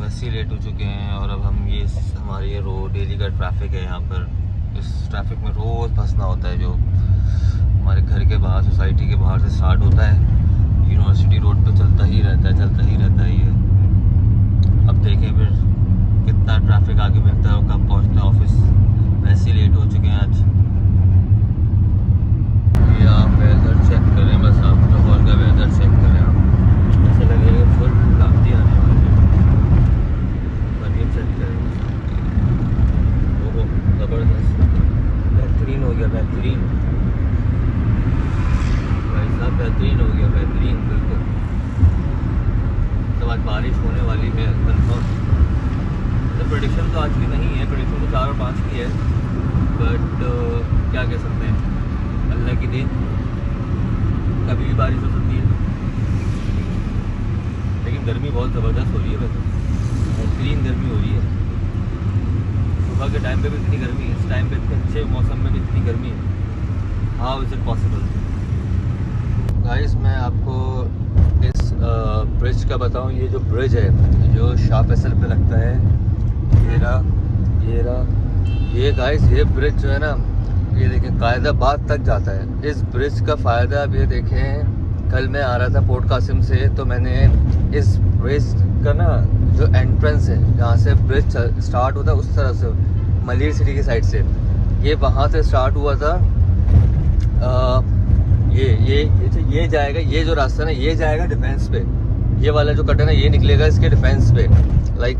वैसे ही लेट हो चुके हैं और अब हम ये हमारी ये रोड डेली का ट्रैफिक है यहाँ पर। इस ट्रैफिक में रोज़ फंसना होता है जो हमारे घर के बाहर सोसाइटी के बाहर से स्टार्ट होता है, यूनिवर्सिटी रोड पे चलता ही रहता है ये। अब देखें फिर कितना ट्रैफिक आगे मिलता है और कब पहुँचता है ऑफिस। वैसे ही लेट हो चुके हैं आज। ये आप वेदर चेक करें, बस आप लाहौर का वेदर चेक करें, आप ऐसा लगेगा फुल आंधी आने वाली है। पर ये चेक करें, ओहो ज़बरदस्त, बेहतरीन हो गया, बेहतरीन भाई साहब, बेहतरीन हो गया, बेहतरीन बिल्कुल। तो आज बारिश होने वाली है कन्फर्म। तो प्रेडिक्शन तो आज की नहीं है, प्रेडिक्शन तो 4 और 5 की है, बट क्या कह सकते हैं, अल्लाह की देन, कभी भी बारिश हो सकती है। लेकिन गर्मी बहुत ज़बरदस्त हो रही है, वैसे बेहतरीन गर्मी हो रही है। सुबह के टाइम पे भी इतनी गर्मी, इस टाइम पे इतने अच्छे मौसम में भी इतनी गर्मी है। How is it possible? Guys मैं आपको इस ब्रिज का बताऊं। ये जो ब्रिज है जो शाह फैसल पे लगता है, ये गाइस, ये ब्रिज जो है ना, ये देखें कायदाबाद तक जाता है। इस ब्रिज का फ़ायदा अब ये देखें, कल मैं आ रहा था पोर्ट कासिम से, तो मैंने इस ब्रिज का ना जो एंट्रेंस है जहाँ से ब्रिज स्टार्ट होता है उस तरह से, मलिर सिटी की साइड से, ये वहाँ से स्टार्ट हुआ था। ये जाएगा, ये जो रास्ता ना ये जाएगा डिफेंस पे, ये वाला जो कट है ना ये निकलेगा इसके डिफेंस पे, लाइक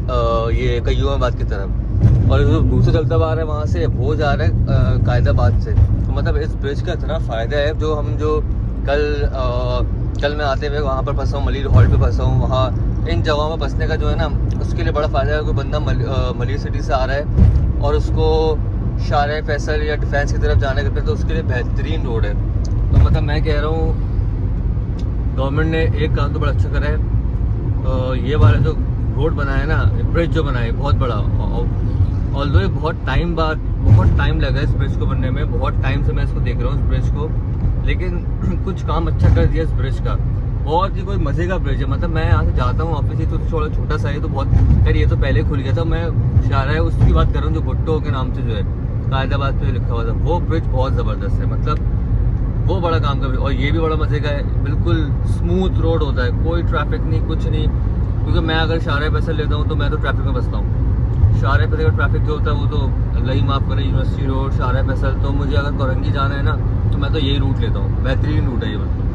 ये कयूमाबाद की तरफ। और जो दूसरा चलता हुआ आ रहा है वहाँ से, वो जा रहा है कायदाबाद से। तो मतलब इस ब्रिज का इतना फ़ायदा है, जो हम जो कल मैं आते हुए वहाँ पर फंसा हूँ, मलिर हॉल्ट पे फंसा हूँ, वहाँ इन जगहों में बसने का जो है ना, उसके लिए बड़ा फ़ायदा है। कोई बंदा मलिर सिटी से आ रहा है और उसको शाह फैसल या डिफेंस की तरफ जाने का, तो उसके लिए बेहतरीन रोड है। तो मतलब मैं कह रहा हूँ गवर्नमेंट ने एक काम तो बड़ा अच्छा करा है, ये वाला जो रोड बनाया है ना, ब्रिज जो बनाया है बहुत बड़ा, ऑल्दो ये बहुत टाइम लगा इस ब्रिज को बनने में, बहुत टाइम से मैं इसको देख रहा हूँ इस ब्रिज को, लेकिन कुछ काम अच्छा कर दिया इस ब्रिज का। बहुत ही कोई मज़े का ब्रिज है। मतलब मैं यहाँ से जाता हूँ ऑफिस, ही तो थोड़ा छोटा सा है, तो बहुत खैर ये तो पहले खुल गया था। मैं शायद है उसकी बात कर रहा हूँ जो भुट्टो के नाम से जो है कायदाबाद पे लिखा हुआ था, वो ब्रिज बहुत ज़बरदस्त है। मतलब वो बड़ा काम कर, और ये भी बड़ा मज़े का है, बिल्कुल स्मूथ रोड होता है, कोई ट्रैफिक नहीं, कुछ नहीं। क्योंकि मैं अगर शाह फैसल लेता हूँ तो मैं तो ट्रैफिक में बसता हूँ। शाह फैसल का ट्रैफिक जो होता है वो तो अल्लाह ही माफ़ करे, यूनिवर्सिटी रोड, शाह फैसल। तो मुझे अगर कोरंगी जाना है ना तो मैं तो यही रूट लेता हूँ, बेहतरीन रूट है ये। मतलब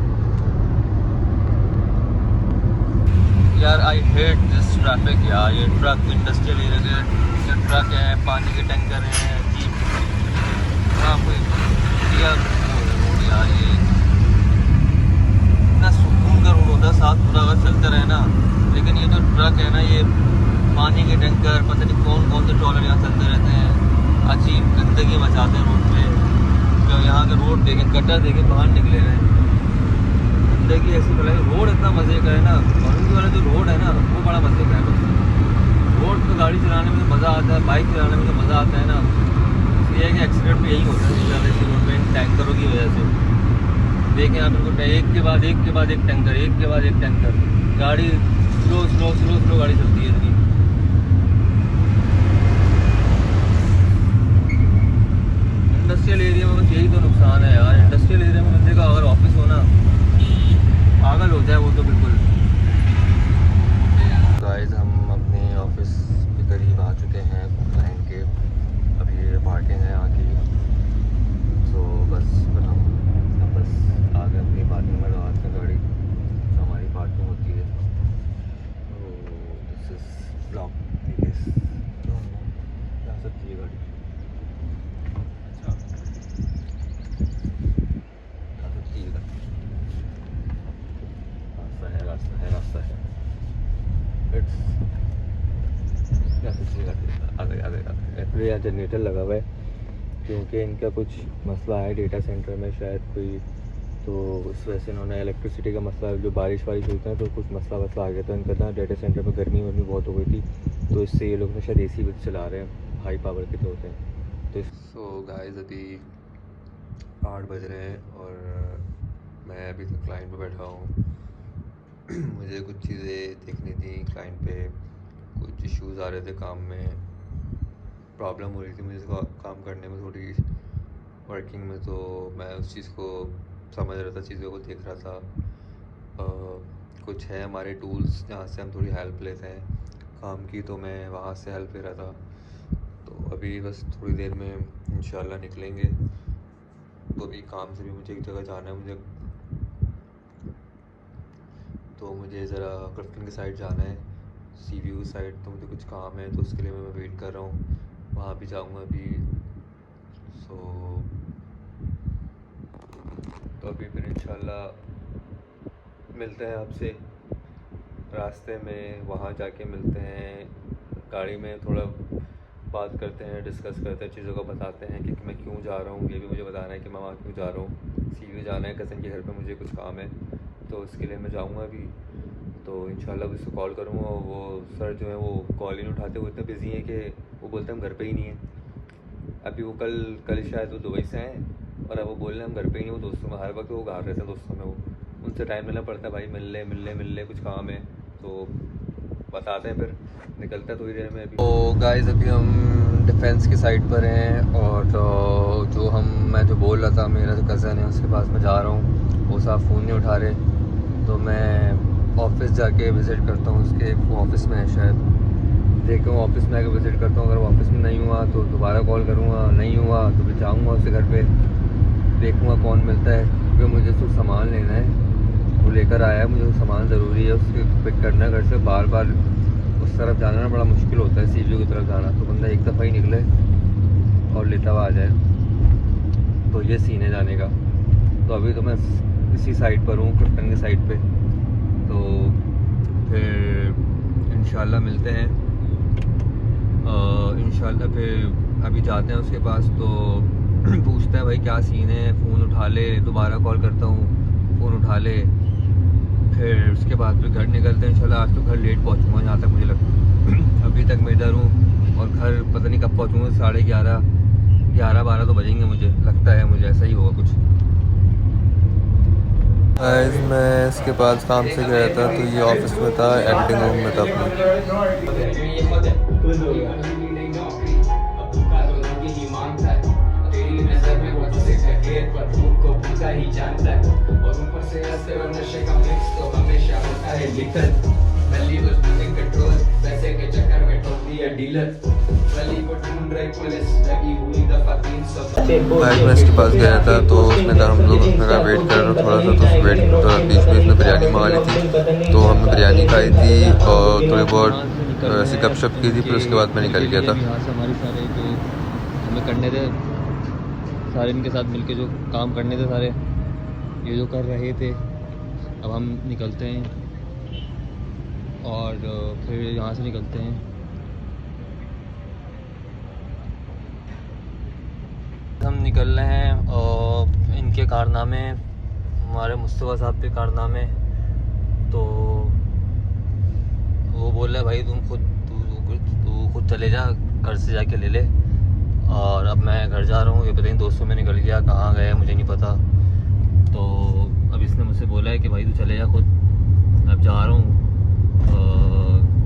यार आई हेट दिस ट्रैफिक यार, ये ट्रक, इंडस्ट्रियल एरिया के ट्रक है, पानी के टैंकर हैं, जीप, हाँ कोई यार ये इतना सुकून का रोड होता है, साफ सुथरा अगर चलते रहे ना। लेकिन ये जो ट्रक है ना, ये पानी के टैंकर, पता नहीं कौन कौन से ट्रॉलर यहाँ चलते रहते हैं, अजीब गंदगी मचाते हैं रोड पे। जो यहाँ के रोड देखें, गटर देखें, बाहर निकले हैं, गंदगी ऐसी फैलाई। रोड इतना मज़े का है ना, औरंगी वाला जो रोड है ना वो बड़ा मज़े का है। बस रोड पर गाड़ी चलाने में तो मज़ा आता है, बाइक चलाने में तो मज़ा आता है ना। ये है कि एक्सीडेंट भी यही होता है ज़्यादा, इसी रोड में टैंकरों की वजह से। देखें आप इनको, एक के बाद एक टैंकर, एक के बाद एक टैंकर, गाड़ी स्लो गाड़ी चलती है इतनी। इंडस्ट्रियल एरिया में बस यही तो नुकसान है यार। इंडस्ट्रियल एरिया में बंदे का अगर ऑफिस हो ना, पागल हो जाए वो तो बिल्कुल। गाइस हम अपने ऑफिस के करीब आ चुके हैं क्लाइंट के, अब ये पार्किंग है यहाँ की। तो बस हम बस आ गए अपनी पार्किंग में, लगाते हैं गाड़ी जो हमारी पार्किंग होती है। तो दिस इज ब्लॉक, जा सकती है गाड़ी, अच्छा जा सकती है गाड़ी, रास्ता है इट्स जा सकती है गाड़ी, आ गए। एक्चुअली यहाँ जनरेटर लगा हुआ है, क्योंकि इनका कुछ मसला है डेटा सेंटर में शायद कोई, तो उस वजह से इन्होंने इलेक्ट्रिसिटी का मसला, जो बारिश हुई थी तो कुछ मसला आ गया था इनका ना, डेटा सेंटर में गर्मी बहुत हो गई थी, तो इससे ये लोग ना शायद AC भी चला रहे हैं, हाई पावर के तो होते हैं। तो सो गाइस अभी 8 बज रहे हैं और मैं अभी तक क्लाइंट पे बैठा हूँ। मुझे कुछ चीज़ें देखनी थी क्लाइंट पे, कुछ इश्यूज़ आ रहे थे काम में, प्रॉब्लम हो रही थी मुझे काम करने में थोड़ी वर्किंग में, तो मैं उस चीज़ को समझ रहा था, चीज़ों को देख रहा था। कुछ है हमारे टूल्स जहाँ से हम थोड़ी हेल्प लेते हैं काम की, तो मैं वहाँ से हेल्प ले रहा था। तो अभी बस थोड़ी देर में इंशाल्लाह निकलेंगे। तो अभी काम से भी मुझे एक जगह जाना है, मुझे ज़रा क्लिफ्टन की साइड जाना है, सी व्यू की साइड। तो मुझे कुछ काम है, तो उसके लिए मैं वेट कर रहा हूँ, वहाँ भी जाऊँगा अभी। तो अभी फिर इंशाल्लाह मिलते हैं आपसे रास्ते में, वहाँ जाके मिलते हैं, गाड़ी में थोड़ा बात करते हैं, डिस्कस करते हैं, चीज़ों को बताते हैं कि मैं क्यों जा रहा हूँ। ये भी मुझे बताना है कि मैं वहाँ क्यों जा रहा हूँ। सीवी जाना है कज़न के घर पे, मुझे कुछ काम है, तो उसके लिए मैं जाऊँगा अभी। तो इंशाल्लाह उसको कॉल करूँगा। वो सर जो है वो कॉल ही नहीं उठाते, वो इतने बिज़ी हैं कि वो बोलते हैं हम घर पे ही नहीं हैं। अभी वो कल शायद वो दुबई से आए, और अब वो बोल रहे हैं हम घर पे ही नहीं। वो दोस्तों में हर वक्त वो घर रहते हैं, दोस्तों में वो उनसे टाइम मिलना पड़ता है, भाई मिल ले कुछ काम है, तो बताते हैं, फिर निकलता है थोड़ी देर में। अभी तो गाइस अभी हम डिफेंस की साइड पर हैं, और जो मैं जो बोल रहा था, मेरा जो कज़न है उसके पास मैं जा रहा हूँ। वो साहब फ़ोन नहीं उठा रहे, तो मैं ऑफ़िस जाके विज़िट करता हूँ उसके। वो ऑफ़िस में है शायद, देखता हूँ ऑफ़िस में आके विज़िट करता हूँ। अगर वो ऑफ़िस में नहीं हुआ तो दोबारा कॉल करूँगा, नहीं हुआ तो फिर जाऊँगा उसके घर पे, देखूँगा कौन मिलता है, क्योंकि मुझे कुछ सामान लेना है। वो लेकर आया है, मुझे सामान ज़रूरी है, उसके पिक करना है घर से। बार बार उस तरफ जाना ना बड़ा मुश्किल होता है, सी व्यू की तरफ जाना, तो बंदा एक दफ़ा ही निकले और लेता हुआ आ जाए। तो ये सीन है जाने का। तो अभी तो मैं इसी साइड पर हूँ, क्लिफ्टन की साइड पे। तो फिर इंशाल्लाह मिलते हैं, इंशाल्लाह फिर अभी जाते हैं उसके पास। तो पूछते हैं भाई क्या सीन है, फ़ोन उठा ले, दोबारा कॉल करता हूँ, फ़ोन उठा ले। फिर उसके बाद फिर घर निकलते हैं इंशाल्लाह। आज तो घर लेट पहुँचूँगा, जहाँ तक मुझे लगता अभी तक मैं इधर हूँ, और घर पता नहीं कब पहुँचूँगा। 11:30 तो बजेंगे मुझे लगता है, मुझे ऐसा ही होगा कुछ। आज मैं इसके पास काम से गया था, तो ये ऑफिस में था, एडिटिंग रूम में था आज मैं इसके पास गया था, तो उसने कहा हम लोग उसने कहा वेट कर रहे थोड़ा सा, तो वेट तो बीच में उसने बिरयानी मंगा ली थी, तो हमने बिरयानी खाई थी और थोड़ी बहुत ऐसी गपशप की थी। फिर उसके बाद मैं निकल गया था। यहाँ से हमारे सारे जो हमें करने थे, सारे इनके साथ मिलके जो काम करने थे सारे, ये जो कर रहे थे, अब हम निकलते हैं और फिर यहाँ से निकलते हैं। हम निकल रहे हैं और इनके कारनामे, हमारे मुस्तफ़ा साहब के कारनामे। तो वो बोल रहा है भाई तू खुद चले जा, घर से जाके ले ले। और अब मैं घर जा रहा हूँ, ये पता नहीं दोस्तों में निकल गया, कहाँ गए मुझे नहीं पता। तो अब इसने मुझसे बोला है कि भाई तू चले जा खुद। अब जा रहा हूँ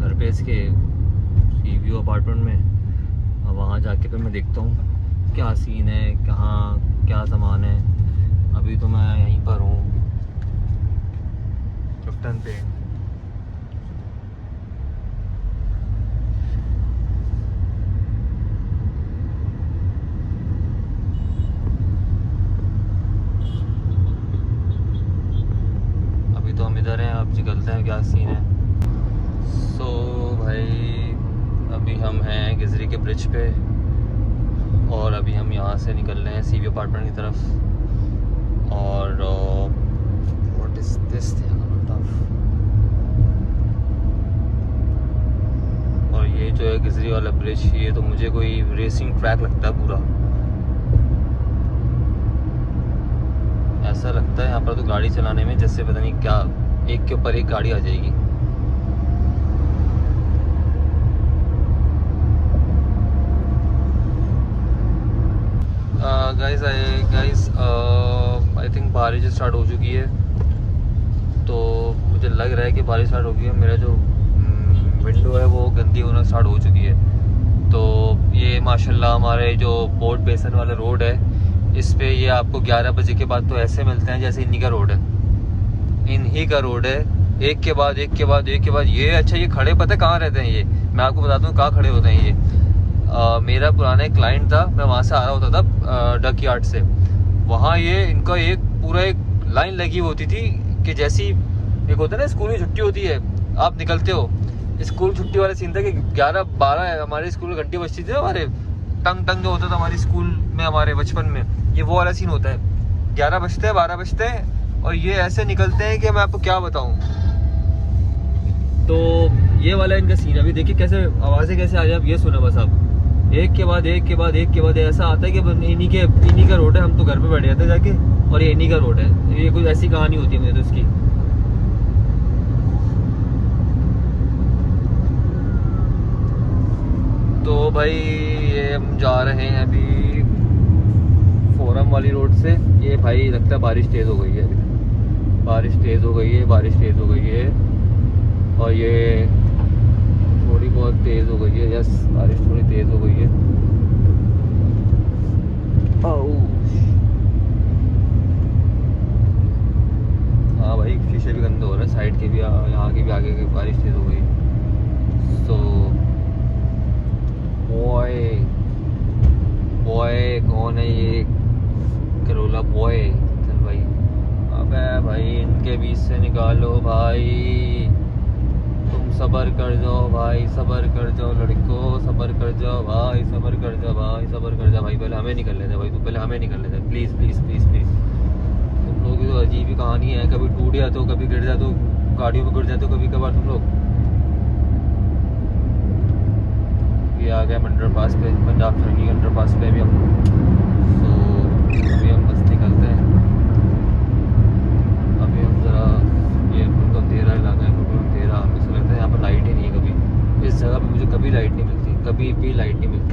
घर पे इसके सी व्यू अपार्टमेंट में, और वहाँ जाके फिर मैं देखता हूँ क्या सीन है, कहाँ क्या सामान है। अभी तो मैं यहीं पर हूँ क्लिफ्टन पे। अभी तो हम इधर हैं, अब निकलते हैं क्या सीन है। भाई अभी हम हैं गिजरी के ब्रिज पे, और अभी हम यहाँ से निकल रहे हैं सी व्यू अपार्टमेंट की तरफ। और व्हाट इज दिस और ये जो है गिजरी वाला ब्रिज, ये तो मुझे कोई रेसिंग ट्रैक लगता है पूरा। ऐसा लगता है यहाँ पर तो गाड़ी चलाने में जैसे पता नहीं क्या, एक के ऊपर एक गाड़ी आ जाएगी। गाइस आई थिंक बारिश स्टार्ट हो चुकी है, तो मुझे लग रहा है कि बारिश स्टार्ट हो गई है। मेरा जो विंडो है वो गंदी होना स्टार्ट हो चुकी है। तो ये माशाल्लाह हमारे जो बोट बेसन वाला रोड है, इस पे ये आपको 11 बजे के बाद तो ऐसे मिलते हैं जैसे इन्हीं का रोड है, इन्हीं का रोड है, एक के बाद एक के बाद एक के बाद ये। अच्छा ये खड़े पता है कहाँ रहते हैं ये, मैं आपको बताता हूँ कहाँ खड़े होते हैं ये। मेरा पुराना एक क्लाइंट था, मैं वहाँ से आ रहा होता था डक यार्ड से, वहाँ ये इनका एक पूरा एक लाइन लगी होती थी कि जैसी एक होता है ना स्कूल की छुट्टी होती है, आप निकलते हो, स्कूल छुट्टी वाला सीन था कि 11-12 हमारे स्कूल में घंटी बजती थी, हमारे टंग टंग जो होता था हमारी स्कूल में हमारे बचपन में, ये वो वाला सीन होता है। 11 बजते हैं 12 बजते हैं और ये ऐसे निकलते हैं कि मैं आपको क्या बताऊं। तो ये वाला इनका सीन, अभी देखिए कैसे आवाज़ें कैसे आ जाए, अब ये सुना बस आप, एक के बाद एक के बाद एक के बाद ऐसा आता है कि इन्हीं का रोड है, हम तो घर पे बैठ जाते जाके और ये इन्हीं का रोड है। ये कुछ ऐसी कहानी होती है मुझे तो इसकी। तो भाई ये हम जा रहे हैं अभी फोरम वाली रोड से। ये भाई लगता है बारिश तेज़ हो गई है, अभी बारिश तेज़ हो गई है, बारिश तेज़ हो गई है और ये थोड़ी बहुत तेज़ हो गई है। यस बारिश थोड़ी तेज़ हो गई है। हाँ भाई शीशे भी गंदे हो रहे हैं, साइड के भी, यहाँ के भी, आगे की बारिश तेज़ हो गई। तो बॉय कौन है ये, करोला बॉय, चल भाई। अबे भाई इनके बीच से निकालो भाई, तुम सब्र कर जाओ भाई, सब्र कर जाओ लड़कों, सब्र कर जाओ भाई, सब्र कर जाओ भाई, सब्र कर जाओ भाई। पहले हमें निकल लेते भाई, तू पहले हमें निकल लेते प्लीज़ प्लीज़ प्लीज़ प्लीज़। तुम लोग की तो अजीब ही कहानी है, कभी टूट जाते हो, कभी गिर जाते हो, गाड़ियों में गिर जाते हो कभी कभार तुम लोग। ये आ गए अंडरपास पे, पंजाब टर्की अंडरपास पे भी हम। सो अभी हम बस निकलते हैं। अभी हम ज़रा ये बिल्कुल अंधेरा इलाका है, बिल्कुल अंधेरा, हमें से लगता है यहाँ पर लाइट ही नहीं है कभी, इस जगह पे मुझे कभी लाइट नहीं मिलती, कभी भी लाइट नहीं मिलती।